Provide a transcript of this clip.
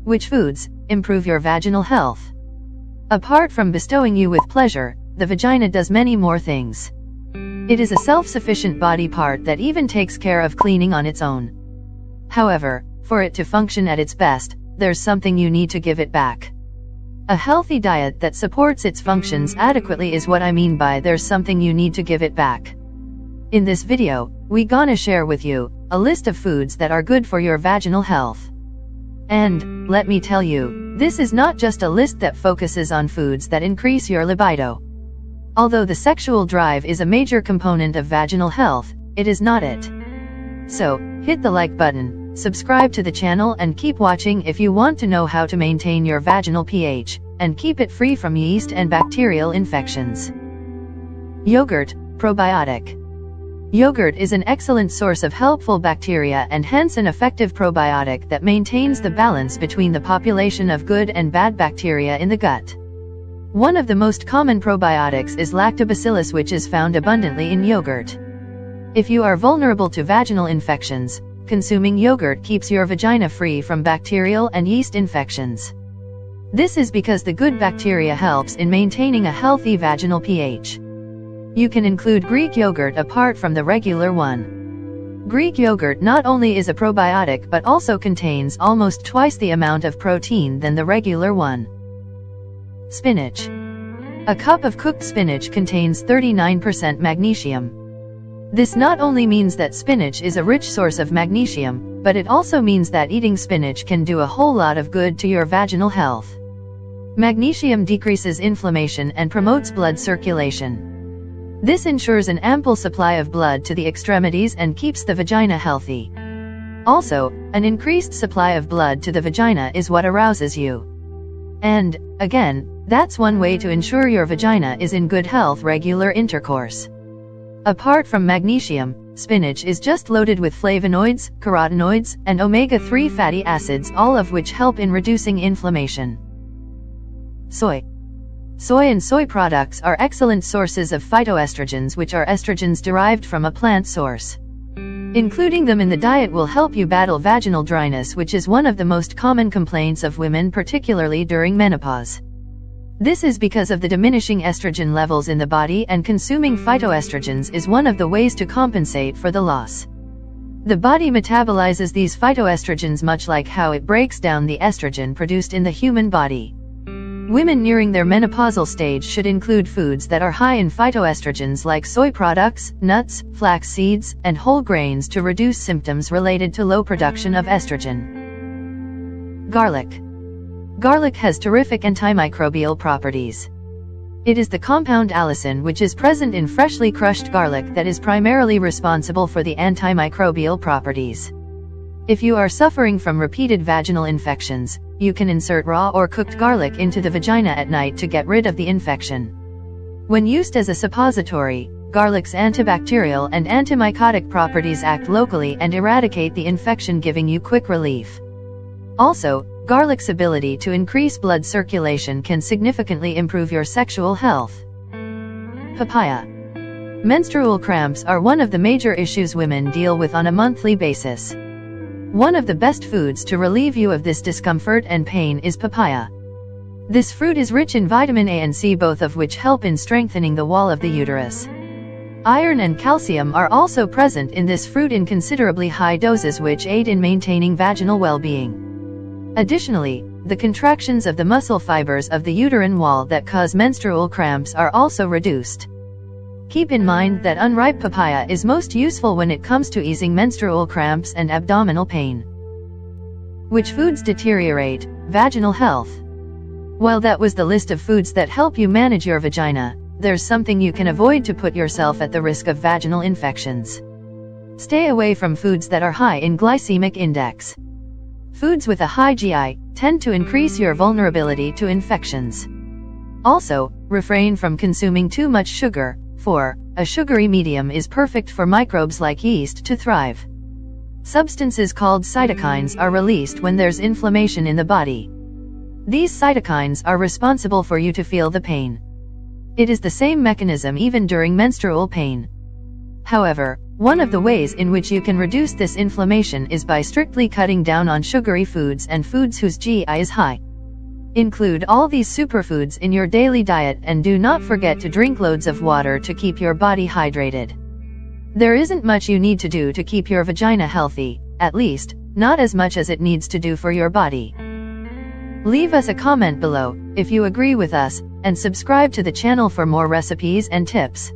Which foods improve your vaginal health? Apart from bestowing you with pleasure, the vagina does many more things. It is a self-sufficient body part that even takes care of cleaning on its own. However, for it to function at its best, there's something you need to give it back. A healthy diet that supports its functions adequately is what I mean by there's something you need to give it back. In this video, we gonna share with you a list of foods that are good for your vaginal health. And, let me tell you, this is not just a list that focuses on foods that increase your libido. Although the sexual drive is a major component of vaginal health, it is not it. So, hit the like button, subscribe to the channel and keep watching if you want to know how to maintain your vaginal pH, and keep it free from yeast and bacterial infections. Yogurt, probiotic. Yogurt is an excellent source of helpful bacteria and hence an effective probiotic that maintains the balance between the population of good and bad bacteria in the gut. One of the most common probiotics is lactobacillus, which is found abundantly in yogurt. If you are vulnerable to vaginal infections, consuming yogurt keeps your vagina free from bacterial and yeast infections. This is because the good bacteria helps in maintaining a healthy vaginal pH. You can include Greek yogurt apart from the regular one. Greek yogurt not only is a probiotic but also contains almost twice the amount of protein than the regular one. Spinach. A cup of cooked spinach contains 39% magnesium. This not only means that spinach is a rich source of magnesium, but it also means that eating spinach can do a whole lot of good to your vaginal health. Magnesium decreases inflammation and promotes blood circulation. This ensures an ample supply of blood to the extremities and keeps the vagina healthy. Also, an increased supply of blood to the vagina is what arouses you. And, again, that's one way to ensure your vagina is in good health: regular intercourse. Apart from magnesium, spinach is just loaded with flavonoids, carotenoids, and omega-3 fatty acids, all of which help in reducing inflammation. Soy. Soy and soy products are excellent sources of phytoestrogens, which are estrogens derived from a plant source. Including them in the diet will help you battle vaginal dryness, which is one of the most common complaints of women, particularly during menopause. This is because of the diminishing estrogen levels in the body, and consuming phytoestrogens is one of the ways to compensate for the loss. The body metabolizes these phytoestrogens much like how it breaks down the estrogen produced in the human body. Women nearing their menopausal stage should include foods that are high in phytoestrogens like soy products, nuts, flax seeds, and whole grains to reduce symptoms related to low production of estrogen. Garlic. Garlic has terrific antimicrobial properties. It is the compound allicin, which is present in freshly crushed garlic, that is primarily responsible for the antimicrobial properties. If you are suffering from repeated vaginal infections, you can insert raw or cooked garlic into the vagina at night to get rid of the infection. When used as a suppository, garlic's antibacterial and antimycotic properties act locally and eradicate the infection, giving you quick relief. Also, garlic's ability to increase blood circulation can significantly improve your sexual health. Papaya. Menstrual cramps are one of the major issues women deal with on a monthly basis. One of the best foods to relieve you of this discomfort and pain is papaya. This fruit is rich in vitamin A and C, both of which help in strengthening the wall of the uterus. Iron and calcium are also present in this fruit in considerably high doses, which aid in maintaining vaginal well-being. Additionally, the contractions of the muscle fibers of the uterine wall that cause menstrual cramps are also reduced. Keep in mind that unripe papaya is most useful when it comes to easing menstrual cramps and abdominal pain. Which foods deteriorate vaginal health? Well, that was the list of foods that help you manage your vagina. There's something you can avoid to put yourself at the risk of vaginal infections. Stay away from foods that are high in glycemic index. Foods with a high GI tend to increase your vulnerability to infections. Also, refrain from consuming too much sugar, for a sugary medium is perfect for microbes like yeast to thrive. Substances called cytokines are released when there's inflammation in the body. These cytokines are responsible for you to feel the pain. It is the same mechanism even during menstrual pain. However, One of the ways in which you can reduce this inflammation is by strictly cutting down on sugary foods and foods whose GI is high. Include all these superfoods in your daily diet and do not forget to drink loads of water to keep your body hydrated. There isn't much you need to do to keep your vagina healthy, at least, not as much as it needs to do for your body. Leave us a comment below, if you agree with us, and subscribe to the channel for more recipes and tips.